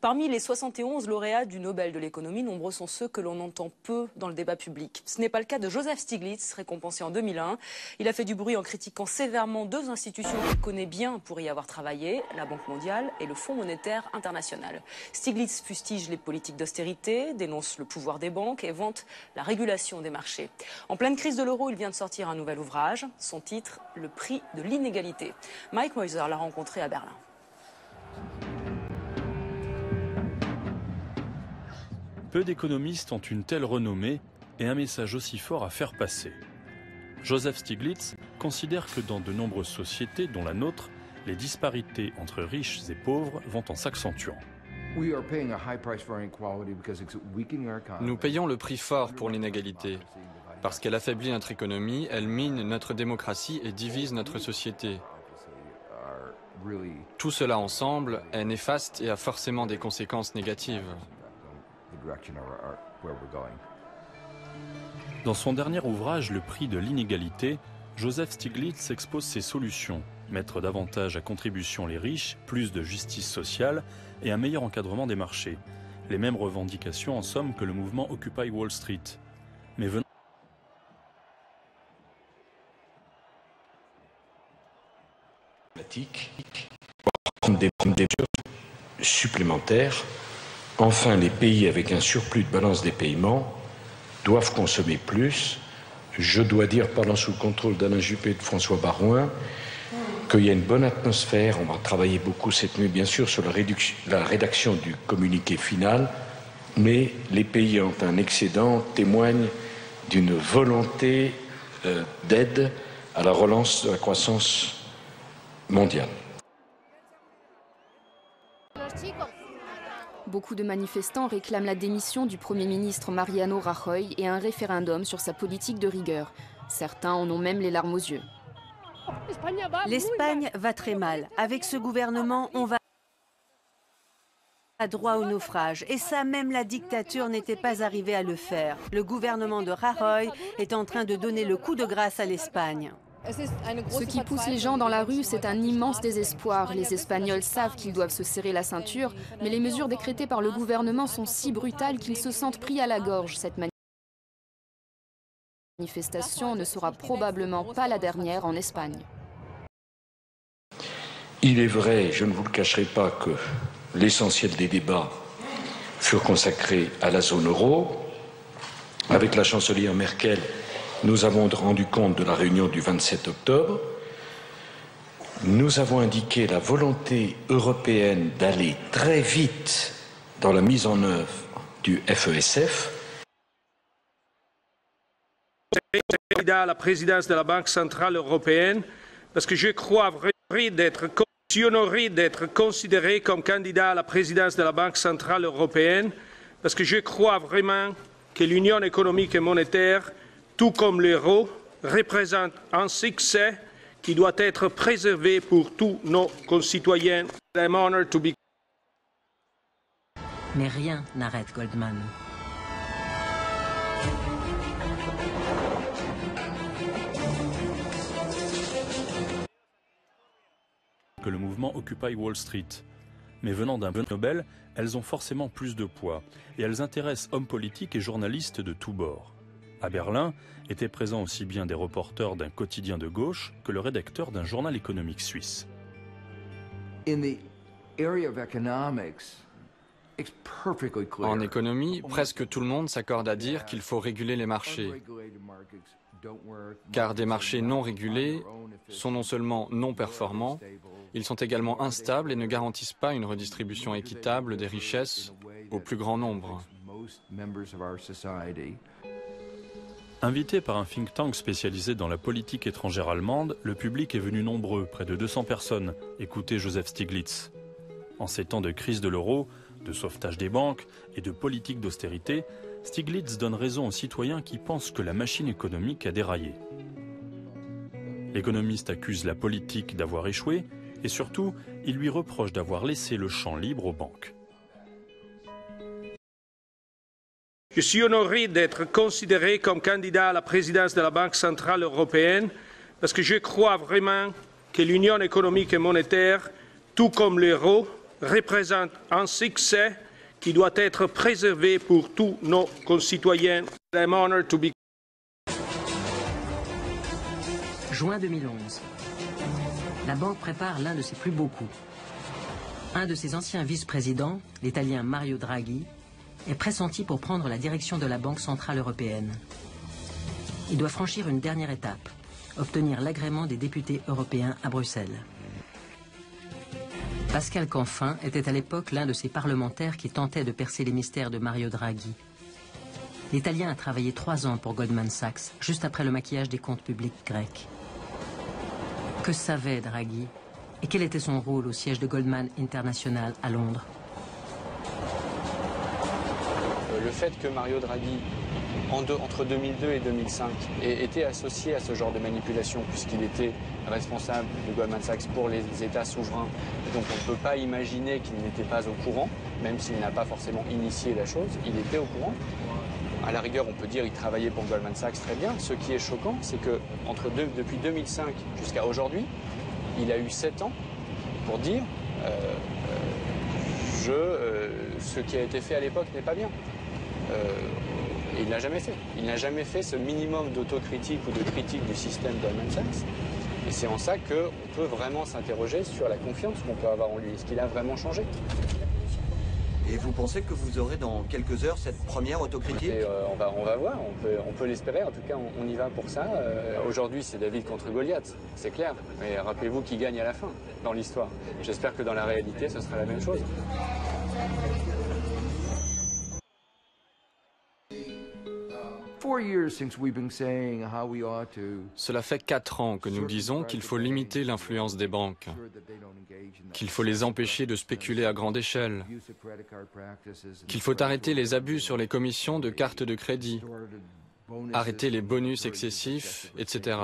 Parmi les 71 lauréats du Nobel de l'économie, nombreux sont ceux que l'on entend peu dans le débat public. Ce n'est pas le cas de Joseph Stiglitz, récompensé en 2001. Il a fait du bruit en critiquant sévèrement deux institutions qu'il connaît bien pour y avoir travaillé, la Banque mondiale et le Fonds monétaire international. Stiglitz fustige les politiques d'austérité, dénonce le pouvoir des banques et vante la régulation des marchés. En pleine crise de l'euro, il vient de sortir un nouvel ouvrage. Son titre, Le prix de l'inégalité. Mike Moiser l'a rencontré à Berlin. Peu d'économistes ont une telle renommée et un message aussi fort à faire passer. Joseph Stiglitz considère que dans de nombreuses sociétés, dont la nôtre, les disparités entre riches et pauvres vont en s'accentuant. Nous payons le prix fort pour l'inégalité. Parce qu'elle affaiblit notre économie, elle mine notre démocratie et divise notre société. Tout cela ensemble est néfaste et a forcément des conséquences négatives. Dans son dernier ouvrage, Le prix de l'inégalité, Joseph Stiglitz expose ses solutions. Mettre davantage à contribution les riches, plus de justice sociale et un meilleur encadrement des marchés. Les mêmes revendications en somme que le mouvement Occupy Wall Street. Mais venant des mesures supplémentaires. Enfin, les pays avec un surplus de balance des paiements doivent consommer plus. Je dois dire, pendant sous le contrôle d'Alain Juppé et de François Baroin, qu'il y a une bonne atmosphère. On va travailler beaucoup cette nuit, bien sûr, sur la rédaction du communiqué final, mais les pays ont un excédent, témoignent d'une volonté d'aide à la relance de la croissance mondiale. Beaucoup de manifestants réclament la démission du Premier ministre Mariano Rajoy et un référendum sur sa politique de rigueur. Certains en ont même les larmes aux yeux. L'Espagne va très mal. Avec ce gouvernement, on va droit au naufrage. Et ça, même la dictature n'était pas arrivée à le faire. Le gouvernement de Rajoy est en train de donner le coup de grâce à l'Espagne. Ce qui pousse les gens dans la rue, c'est un immense désespoir. Les Espagnols savent qu'ils doivent se serrer la ceinture, mais les mesures décrétées par le gouvernement sont si brutales qu'ils se sentent pris à la gorge. Cette manifestation ne sera probablement pas la dernière en Espagne. Il est vrai, je ne vous le cacherai pas, que l'essentiel des débats furent consacrés à la zone euro. Avec la chancelière Merkel, nous avons rendu compte de la réunion du 27 octobre. Nous avons indiqué la volonté européenne d'aller très vite dans la mise en œuvre du FESF. Candidat à la présidence de la Banque centrale européenne, parce que je crois honoré d'être considéré comme candidat à la présidence de la Banque centrale européenne, parce que je crois vraiment que l'Union économique et monétaire, tout comme l'euro, représente un succès qui doit être préservé pour tous nos concitoyens. I'm honored to be... Mais rien n'arrête Goldman. Que le mouvement Occupy Wall Street. Mais venant d'un prix Nobel, elles ont forcément plus de poids et elles intéressent hommes politiques et journalistes de tous bords. À Berlin, étaient présents aussi bien des reporters d'un quotidien de gauche que le rédacteur d'un journal économique suisse. En économie, presque tout le monde s'accorde à dire qu'il faut réguler les marchés. Car des marchés non régulés sont non seulement non performants, ils sont également instables et ne garantissent pas une redistribution équitable des richesses au plus grand nombre. Invité par un think tank spécialisé dans la politique étrangère allemande, le public est venu nombreux, près de 200 personnes, écouter Joseph Stiglitz. En ces temps de crise de l'euro, de sauvetage des banques et de politique d'austérité, Stiglitz donne raison aux citoyens qui pensent que la machine économique a déraillé. L'économiste accuse la politique d'avoir échoué et surtout, il lui reproche d'avoir laissé le champ libre aux banques. Je suis honoré d'être considéré comme candidat à la présidence de la Banque centrale européenne parce que je crois vraiment que l'Union économique et monétaire, tout comme l'euro, représente un succès qui doit être préservé pour tous nos concitoyens. I'm honored to be... Juin 2011. La banque prépare l'un de ses plus beaux coups. Un de ses anciens vice-présidents, l'Italien Mario Draghi, est pressenti pour prendre la direction de la Banque centrale européenne. Il doit franchir une dernière étape, obtenir l'agrément des députés européens à Bruxelles. Pascal Canfin était à l'époque l'un de ces parlementaires qui tentaient de percer les mystères de Mario Draghi. L'Italien a travaillé 3 ans pour Goldman Sachs, juste après le maquillage des comptes publics grecs. Que savait Draghi et quel était son rôle au siège de Goldman International à Londres? Le fait que Mario Draghi, entre 2002 et 2005, ait été associé à ce genre de manipulation, puisqu'il était responsable de Goldman Sachs pour les États souverains, donc on ne peut pas imaginer qu'il n'était pas au courant, même s'il n'a pas forcément initié la chose, il était au courant. À la rigueur, on peut dire qu'il travaillait pour Goldman Sachs très bien. Ce qui est choquant, c'est que depuis 2005 jusqu'à aujourd'hui, il a eu 7 ans pour dire ce qui a été fait à l'époque n'est pas bien. Et il ne l'a jamais fait. Il n'a jamais fait ce minimum d'autocritique ou de critique du système Goldman Sachs. Et c'est en ça qu'on peut vraiment s'interroger sur la confiance qu'on peut avoir en lui. Est-ce qu'il a vraiment changé ? Et vous pensez que vous aurez dans quelques heures cette première autocritique ? On va voir, on peut l'espérer, en tout cas on y va pour ça. Aujourd'hui c'est David contre Goliath, c'est clair. Mais rappelez-vous qui gagne à la fin dans l'histoire. J'espère que dans la réalité ce sera la même chose. Cela fait 4 ans que nous disons qu'il faut limiter l'influence des banques, qu'il faut les empêcher de spéculer à grande échelle, qu'il faut arrêter les abus sur les commissions de cartes de crédit, arrêter les bonus excessifs, etc.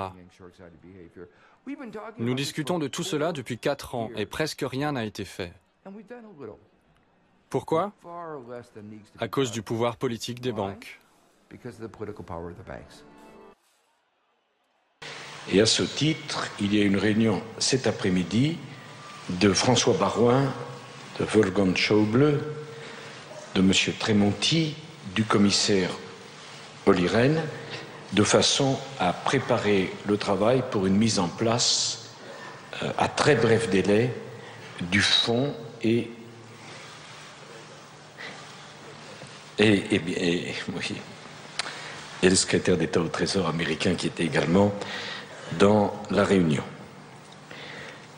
Nous discutons de tout cela depuis 4 ans et presque rien n'a été fait. Pourquoi ? À cause du pouvoir politique des banques. Et à ce titre, il y a une réunion cet après-midi de François Baroin, de Wolfgang Schäuble, de M. Tremonti, du commissaire Olli Rehn, de façon à préparer le travail pour une mise en place à très bref délai du fonds et le secrétaire d'État au Trésor américain qui était également dans la réunion.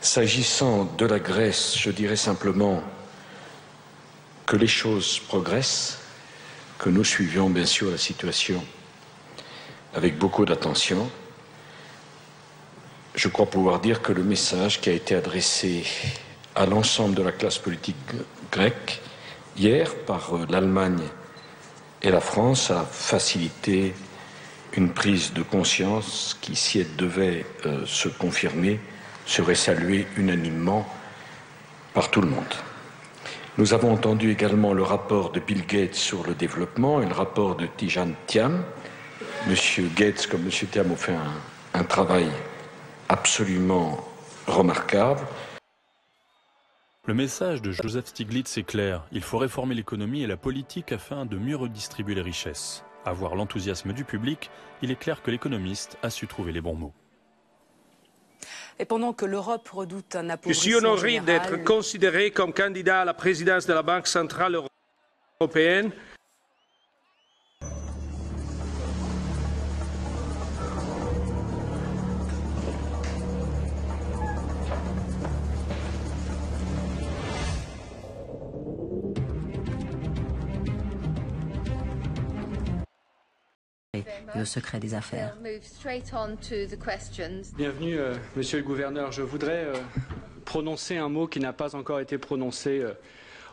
S'agissant de la Grèce, je dirais simplement que les choses progressent, que nous suivions bien sûr la situation avec beaucoup d'attention. Je crois pouvoir dire que le message qui a été adressé à l'ensemble de la classe politique grecque hier par l'Allemagne et la France a facilité une prise de conscience qui, si elle devait se confirmer, serait saluée unanimement par tout le monde. Nous avons entendu également le rapport de Bill Gates sur le développement et le rapport de Tidjane Thiam. Monsieur Gates comme Monsieur Thiam ont fait un travail absolument remarquable. Le message de Joseph Stiglitz est clair. Il faut réformer l'économie et la politique afin de mieux redistribuer les richesses. À voir l'enthousiasme du public, il est clair que l'économiste a su trouver les bons mots. Et pendant que l'Europe redoute un appauvrissement Je suis honoré général... d'être considéré comme candidat à la présidence de la Banque centrale européenne. Et au secret des affaires. Bienvenue, monsieur le gouverneur. Je voudrais prononcer un mot qui n'a pas encore été prononcé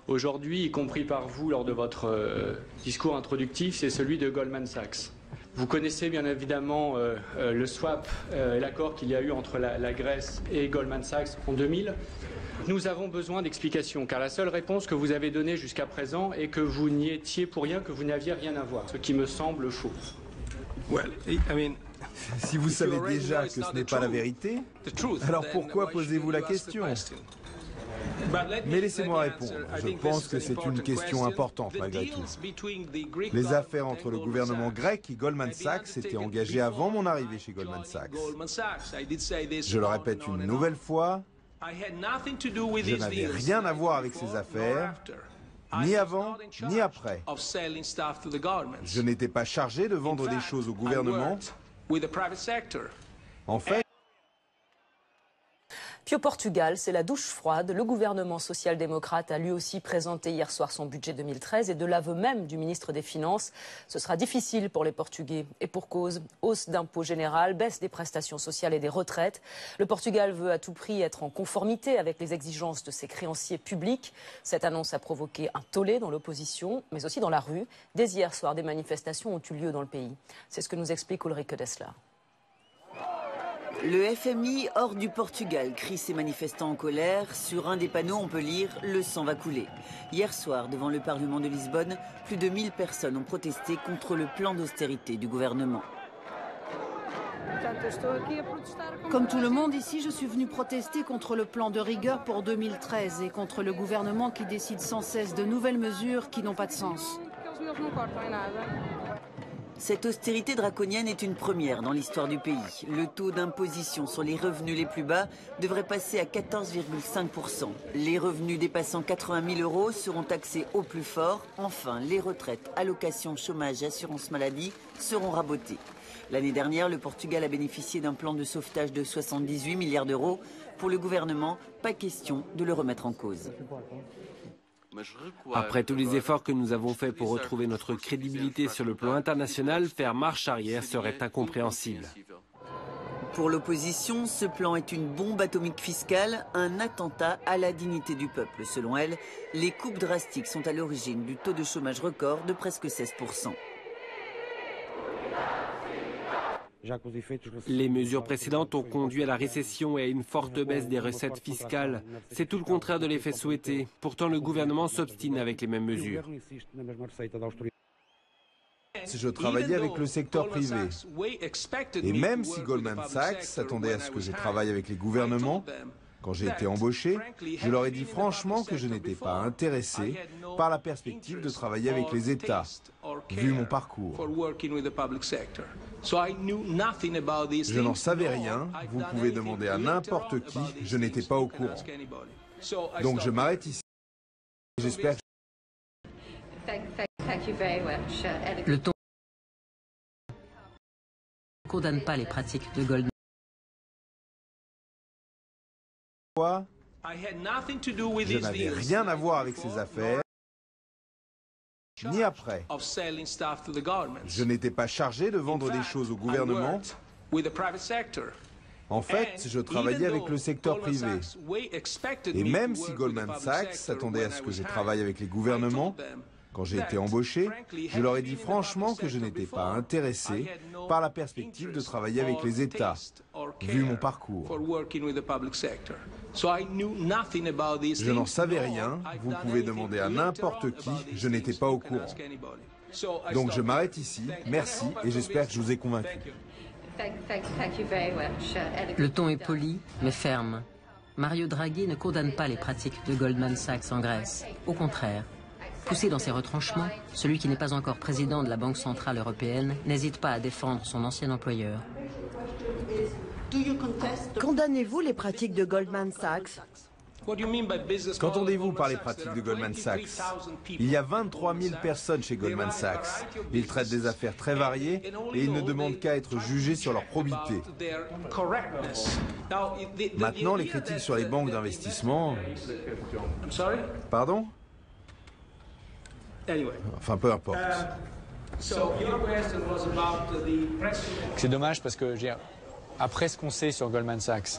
aujourd'hui, y compris par vous lors de votre discours introductif, c'est celui de Goldman Sachs. Vous connaissez bien évidemment le swap, l'accord qu'il y a eu entre la Grèce et Goldman Sachs en 2000. Nous avons besoin d'explications, car la seule réponse que vous avez donnée jusqu'à présent est que vous n'y étiez pour rien, que vous n'aviez rien à voir, ce qui me semble faux. Si vous savez déjà que ce n'est pas la vérité, alors pourquoi posez-vous la question ? Mais laissez-moi répondre. Je pense que c'est une question importante malgré tout. Les affaires entre le gouvernement grec et Goldman Sachs s'étaient engagées avant mon arrivée chez Goldman Sachs. Je le répète une nouvelle fois, je n'avais rien à voir avec ces affaires, ni avant, ni après. Je n'étais pas chargé de vendre des choses au gouvernement. En fait, Puis au Portugal, c'est la douche froide. Le gouvernement social-démocrate a lui aussi présenté hier soir son budget 2013 et de l'aveu même du ministre des Finances, ce sera difficile pour les Portugais. Et pour cause, hausse d'impôts générales, baisse des prestations sociales et des retraites. Le Portugal veut à tout prix être en conformité avec les exigences de ses créanciers publics. Cette annonce a provoqué un tollé dans l'opposition, mais aussi dans la rue. Dès hier soir, des manifestations ont eu lieu dans le pays. C'est ce que nous explique Ulrike Dessler. Le FMI hors du Portugal crie ses manifestants en colère. Sur un des panneaux, on peut lire « Le sang va couler ». Hier soir, devant le Parlement de Lisbonne, plus de 1000 personnes ont protesté contre le plan d'austérité du gouvernement. Comme tout le monde ici, je suis venu protester contre le plan de rigueur pour 2013 et contre le gouvernement qui décide sans cesse de nouvelles mesures qui n'ont pas de sens. Cette austérité draconienne est une première dans l'histoire du pays. Le taux d'imposition sur les revenus les plus bas devrait passer à 14,5%. Les revenus dépassant 80 000 € seront taxés au plus fort. Enfin, les retraites, allocations, chômage et assurance maladie seront rabotées. L'année dernière, le Portugal a bénéficié d'un plan de sauvetage de 78 milliards d'euros. Pour le gouvernement, pas question de le remettre en cause. Après tous les efforts que nous avons faits pour retrouver notre crédibilité sur le plan international, faire marche arrière serait incompréhensible. Pour l'opposition, ce plan est une bombe atomique fiscale, un attentat à la dignité du peuple. Selon elle, les coupes drastiques sont à l'origine du taux de chômage record de presque 16%. Les mesures précédentes ont conduit à la récession et à une forte baisse des recettes fiscales. C'est tout le contraire de l'effet souhaité. Pourtant, le gouvernement s'obstine avec les mêmes mesures. je travaillais avec le secteur privé. Et même si Goldman Sachs s'attendait à ce que je travaille avec les gouvernements, quand j'ai été embauché, je leur ai dit franchement que je n'étais pas intéressé par la perspective de travailler avec les États, vu mon parcours. Je n'en savais rien, vous pouvez demander à n'importe qui, je n'étais pas au courant. Donc je m'arrête ici. J'espère que... Le ton ne condamne pas les pratiques de Goldman. Je n'avais rien à voir avec ces affaires, ni après. Je n'étais pas chargé de vendre des choses au gouvernement. En fait, je travaillais avec le secteur privé. Et même si Goldman Sachs s'attendait à ce que je travaille avec les gouvernements, quand j'ai été embauché, je leur ai dit franchement que je n'étais pas intéressé par la perspective de travailler avec les États, vu mon parcours. Je n'en savais rien, vous pouvez demander à n'importe qui, je n'étais pas au courant. Donc je m'arrête ici, merci et j'espère que je vous ai convaincu. Le ton est poli, mais ferme. Mario Draghi ne condamne pas les pratiques de Goldman Sachs en Grèce. Au contraire. Poussé dans ses retranchements, celui qui n'est pas encore président de la Banque centrale européenne n'hésite pas à défendre son ancien employeur. Condamnez-vous les pratiques de Goldman Sachs? Qu'entendez-vous par les pratiques de Goldman Sachs? Il y a 23 000 personnes chez Goldman Sachs. Ils traitent des affaires très variées et ils ne demandent qu'à être jugés sur leur probité. Maintenant, les critiques sur les banques d'investissement... Pardon? Enfin, peu importe. C'est dommage parce que, après ce qu'on sait sur Goldman Sachs,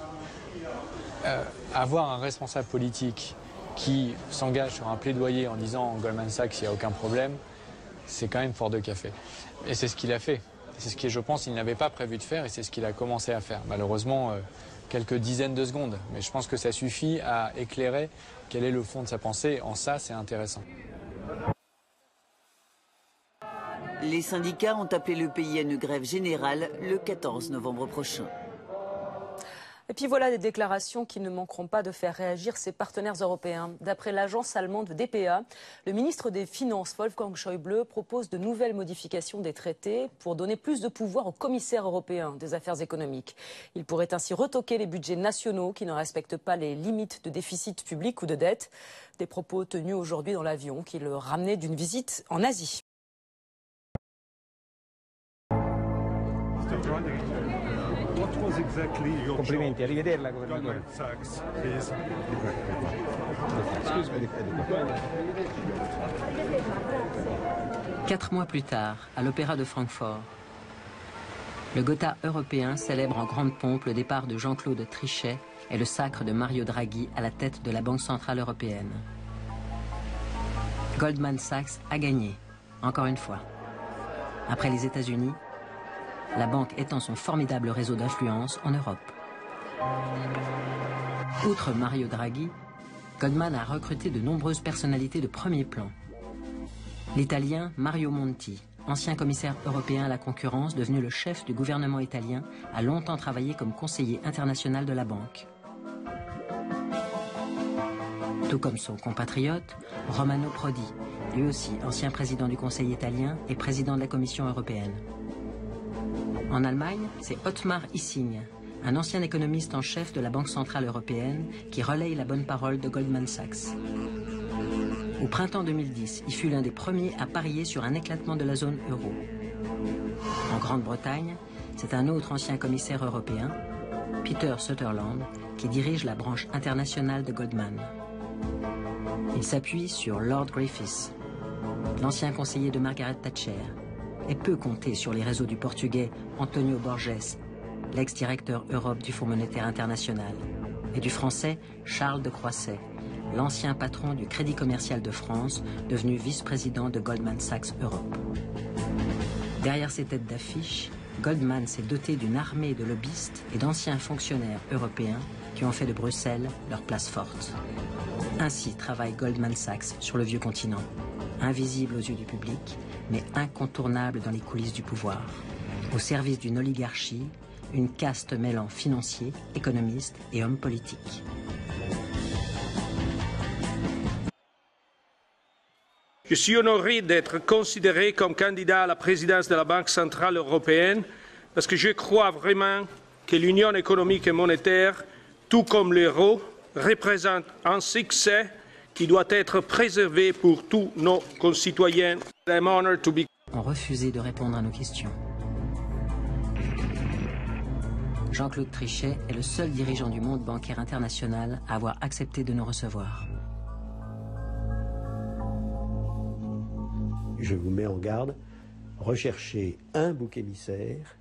avoir un responsable politique qui s'engage sur un plaidoyer en disant Goldman Sachs, il n'y a aucun problème, c'est quand même fort de café. Et c'est ce qu'il a fait. C'est ce que je pense qu'il n'avait pas prévu de faire et c'est ce qu'il a commencé à faire. Malheureusement, quelques dizaines de secondes. Mais je pense que ça suffit à éclairer quel est le fond de sa pensée. En ça, c'est intéressant. Les syndicats ont appelé le pays à une grève générale le 14 novembre prochain. Et puis voilà des déclarations qui ne manqueront pas de faire réagir ses partenaires européens. D'après l'agence allemande DPA, le ministre des Finances, Wolfgang Schäuble, propose de nouvelles modifications des traités pour donner plus de pouvoir au commissaire européen des affaires économiques. Il pourrait ainsi retoquer les budgets nationaux qui ne respectent pas les limites de déficit public ou de dette. Des propos tenus aujourd'hui dans l'avion qu'il ramenait d'une visite en Asie. Complimenti, arrivederla governatore. 4 mois plus tard, à l'Opéra de Francfort, le Gotha européen célèbre en grande pompe le départ de Jean-Claude Trichet et le sacre de Mario Draghi à la tête de la Banque centrale européenne. Goldman Sachs a gagné, encore une fois. Après les États-Unis, la banque étend son formidable réseau d'influence en Europe. Outre Mario Draghi, Goldman a recruté de nombreuses personnalités de premier plan. L'Italien Mario Monti, ancien commissaire européen à la concurrence, devenu le chef du gouvernement italien, a longtemps travaillé comme conseiller international de la banque. Tout comme son compatriote, Romano Prodi, lui aussi ancien président du Conseil italien et président de la Commission européenne. En Allemagne, c'est Ottmar Hissing, un ancien économiste en chef de la Banque centrale européenne, qui relaye la bonne parole de Goldman Sachs. Au printemps 2010, il fut l'un des premiers à parier sur un éclatement de la zone euro. En Grande-Bretagne, c'est un autre ancien commissaire européen, Peter Sutherland, qui dirige la branche internationale de Goldman. Il s'appuie sur Lord Griffiths, l'ancien conseiller de Margaret Thatcher, et peut compter sur les réseaux du Portugais Antonio Borges, l'ex-directeur Europe du Fonds monétaire international, et du Français Charles de Croisset, l'ancien patron du Crédit commercial de France, devenu vice-président de Goldman Sachs Europe. Derrière ces têtes d'affiche, Goldman s'est doté d'une armée de lobbyistes et d'anciens fonctionnaires européens qui ont fait de Bruxelles leur place forte. Ainsi travaille Goldman Sachs sur le vieux continent, invisible aux yeux du public, mais incontournable dans les coulisses du pouvoir, au service d'une oligarchie, une caste mêlant financiers, économistes et hommes politiques. Je suis honoré d'être considéré comme candidat à la présidence de la Banque centrale européenne parce que je crois vraiment que l'union économique et monétaire, tout comme l'euro, représente un succès qui doit être préservé pour tous nos concitoyens. I'm honored to be... Ont refusé de répondre à nos questions. Jean-Claude Trichet est le seul dirigeant du monde bancaire international à avoir accepté de nous recevoir. Je vous mets en garde, rechercher un bouc émissaire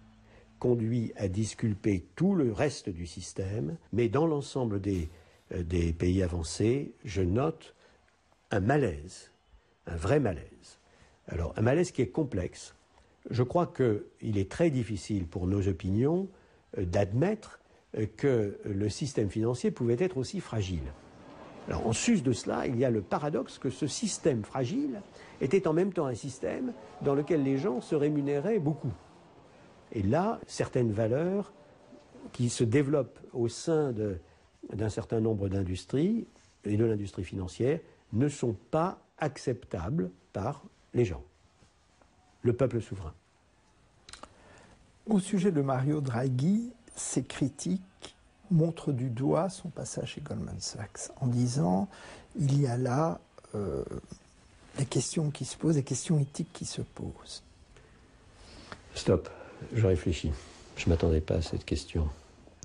conduit à disculper tout le reste du système, mais dans l'ensemble des pays avancés, je note un malaise, un vrai malaise. Alors, un malaise qui est complexe. Je crois qu'il est très difficile pour nos opinions d'admettre que le système financier pouvait être aussi fragile. Alors, en sus de cela, il y a le paradoxe que ce système fragile était en même temps un système dans lequel les gens se rémunéraient beaucoup. Et là, certaines valeurs qui se développent au sein d'un certain nombre d'industries et de l'industrie financière ne sont pas acceptables par les gens, le peuple souverain. Au sujet de Mario Draghi, ces critiques montrent du doigt son passage chez Goldman Sachs en disant il y a là des questions qui se posent, des questions éthiques qui se posent. Stop, je réfléchis. Je ne m'attendais pas à cette question.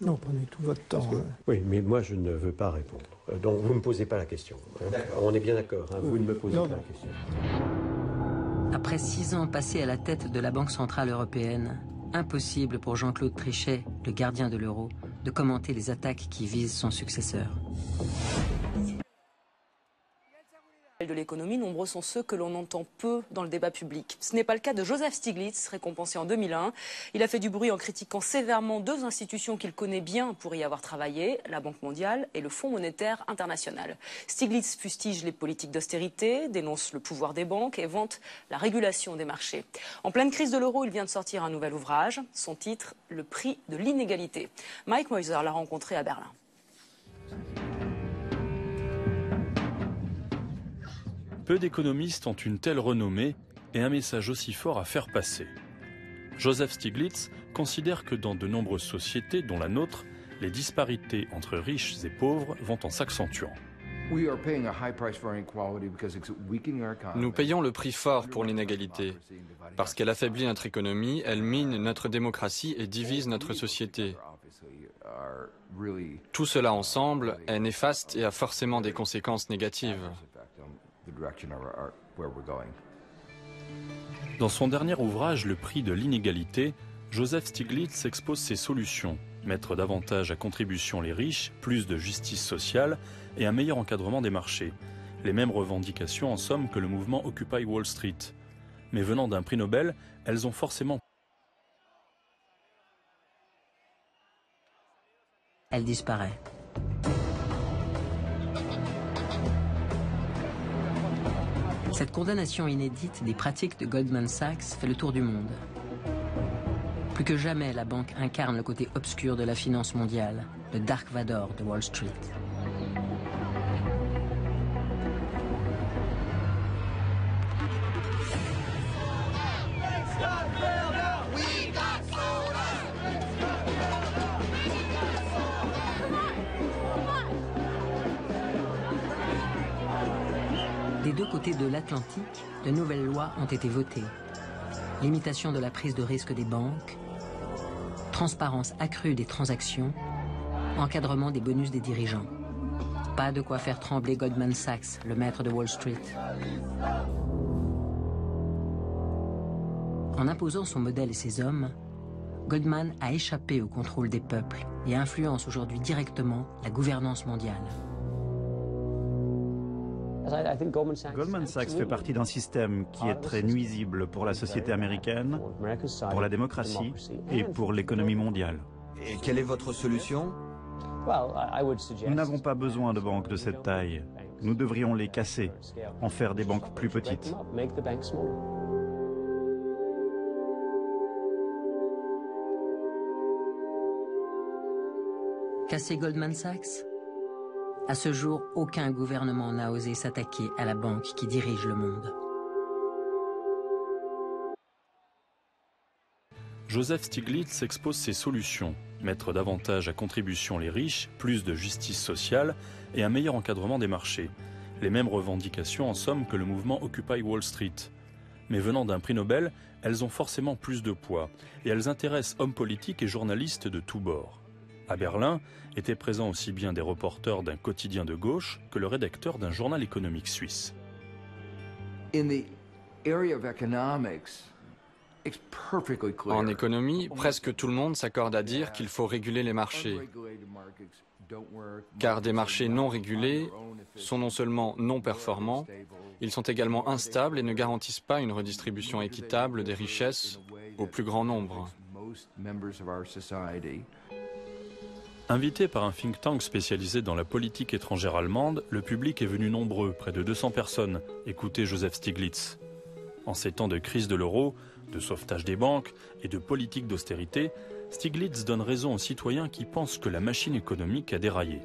Non, prenez tout votre temps. Oui, mais moi je ne veux pas répondre. Donc vous ne me posez pas la question. On est bien d'accord, hein, vous ne me posez pas la question. Après 6 ans passés à la tête de la Banque centrale européenne, impossible pour Jean-Claude Trichet, le gardien de l'euro, de commenter les attaques qui visent son successeur. De l'économie, nombreux sont ceux que l'on entend peu dans le débat public. Ce n'est pas le cas de Joseph Stiglitz, récompensé en 2001. Il a fait du bruit en critiquant sévèrement deux institutions qu'il connaît bien pour y avoir travaillé, la Banque mondiale et le Fonds monétaire international. Stiglitz fustige les politiques d'austérité, dénonce le pouvoir des banques et vante la régulation des marchés. En pleine crise de l'euro, il vient de sortir un nouvel ouvrage. Son titre, Le prix de l'inégalité. Mike Moiser l'a rencontré à Berlin. Peu d'économistes ont une telle renommée et un message aussi fort à faire passer. Joseph Stiglitz considère que dans de nombreuses sociétés, dont la nôtre, les disparités entre riches et pauvres vont en s'accentuant. Nous payons le prix fort pour l'inégalité. Parce qu'elle affaiblit notre économie, elle mine notre démocratie et divise notre société. Tout cela ensemble est néfaste et a forcément des conséquences négatives. Dans son dernier ouvrage, Le prix de l'inégalité, Joseph Stiglitz expose ses solutions. Mettre davantage à contribution les riches, plus de justice sociale et un meilleur encadrement des marchés. Les mêmes revendications en somme que le mouvement Occupy Wall Street. Mais venant d'un prix Nobel, elles ont forcément... Elle disparaît. Cette condamnation inédite des pratiques de Goldman Sachs fait le tour du monde. Plus que jamais, la banque incarne le côté obscur de la finance mondiale, le Dark Vador de Wall Street. Des deux côtés de l'Atlantique, de nouvelles lois ont été votées. Limitation de la prise de risque des banques, transparence accrue des transactions, encadrement des bonus des dirigeants. Pas de quoi faire trembler Goldman Sachs, le maître de Wall Street. En imposant son modèle et ses hommes, Goldman a échappé au contrôle des peuples et influence aujourd'hui directement la gouvernance mondiale. Goldman Sachs fait partie d'un système qui est très nuisible pour la société américaine, pour la démocratie et pour l'économie mondiale. Et quelle est votre solution? Nous n'avons pas besoin de banques de cette taille. Nous devrions les casser, en faire des banques plus petites. Casser Goldman Sachs? À ce jour, aucun gouvernement n'a osé s'attaquer à la banque qui dirige le monde. Joseph Stiglitz expose ses solutions. Mettre davantage à contribution les riches, plus de justice sociale et un meilleur encadrement des marchés. Les mêmes revendications en somme que le mouvement Occupy Wall Street. Mais venant d'un prix Nobel, elles ont forcément plus de poids et elles intéressent hommes politiques et journalistes de tous bords. À Berlin, étaient présents aussi bien des reporters d'un quotidien de gauche que le rédacteur d'un journal économique suisse. En économie, presque tout le monde s'accorde à dire qu'il faut réguler les marchés. Car des marchés non régulés sont non seulement non performants, ils sont également instables et ne garantissent pas une redistribution équitable des richesses au plus grand nombre. Invité par un think tank spécialisé dans la politique étrangère allemande, le public est venu nombreux, près de 200 personnes, écouter Joseph Stiglitz. En ces temps de crise de l'euro, de sauvetage des banques et de politique d'austérité, Stiglitz donne raison aux citoyens qui pensent que la machine économique a déraillé.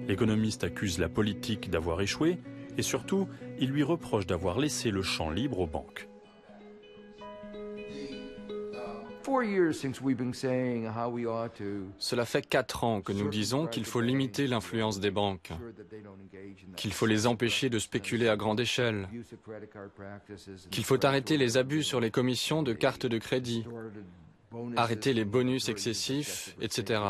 L'économiste accuse la politique d'avoir échoué et surtout, il lui reproche d'avoir laissé le champ libre aux banques. Cela fait 4 ans que nous disons qu'il faut limiter l'influence des banques, qu'il faut les empêcher de spéculer à grande échelle, qu'il faut arrêter les abus sur les commissions de cartes de crédit, arrêter les bonus excessifs, etc.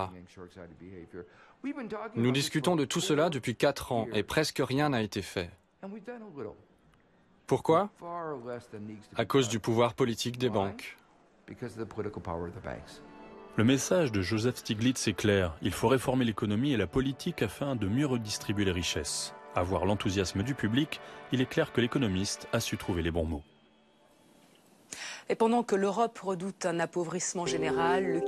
Nous discutons de tout cela depuis 4 ans et presque rien n'a été fait. Pourquoi? À cause du pouvoir politique des banques. Le message de Joseph Stiglitz est clair. Il faut réformer l'économie et la politique afin de mieux redistribuer les richesses. À voir l'enthousiasme du public, il est clair que l'économiste a su trouver les bons mots. Et pendant que l'Europe redoute un appauvrissement général,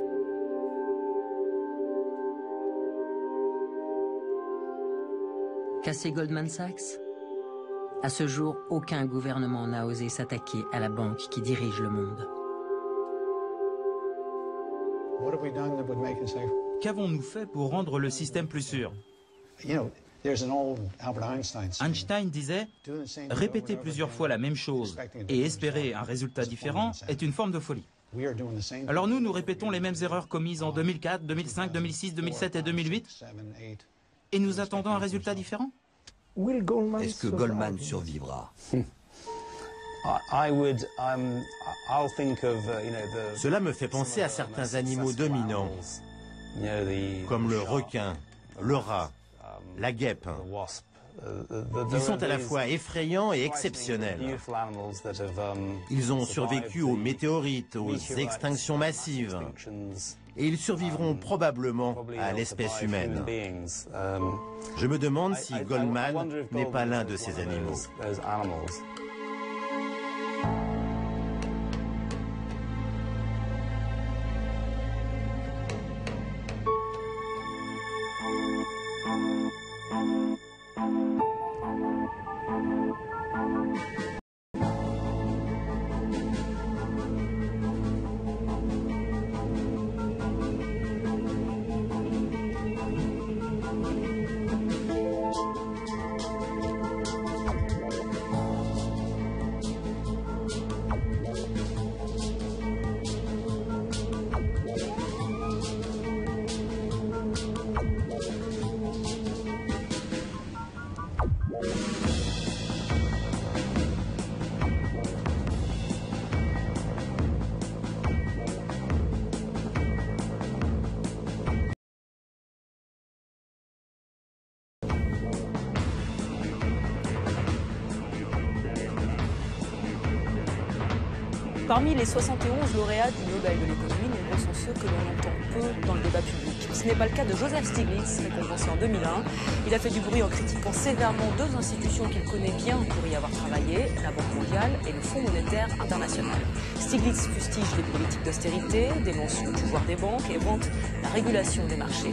Casser Goldman Sachs? À ce jour, aucun gouvernement n'a osé s'attaquer à la banque qui dirige le monde. Qu'avons-nous fait pour rendre le système plus sûr? Einstein disait « Répéter plusieurs fois la même chose et espérer un résultat différent est une forme de folie ». Alors nous répétons les mêmes erreurs commises en 2004, 2005, 2006, 2007 et 2008 et nous attendons un résultat différent? Est-ce que Goldman survivra? Cela me fait penser à certains animaux dominants, comme le requin, le rat, la guêpe. Ils sont à la fois effrayants et exceptionnels. Ils ont survécu aux météorites, aux extinctions massives. Et ils survivront probablement à l'espèce humaine. Je me demande si Goldman n'est pas l'un de ces animaux. Parmi les 71 lauréats du Nobel de l'économie, nombreux sont ceux que l'on entend peu dans le débat public. Ce n'est pas le cas de Joseph Stiglitz, récompensé en 2001. Il a fait du bruit en critiquant sévèrement deux institutions qu'il connaît bien pour y avoir travaillé, la Banque mondiale et le Fonds monétaire international. Stiglitz fustige les politiques d'austérité, dénonce le pouvoir des banques et vante la régulation des marchés.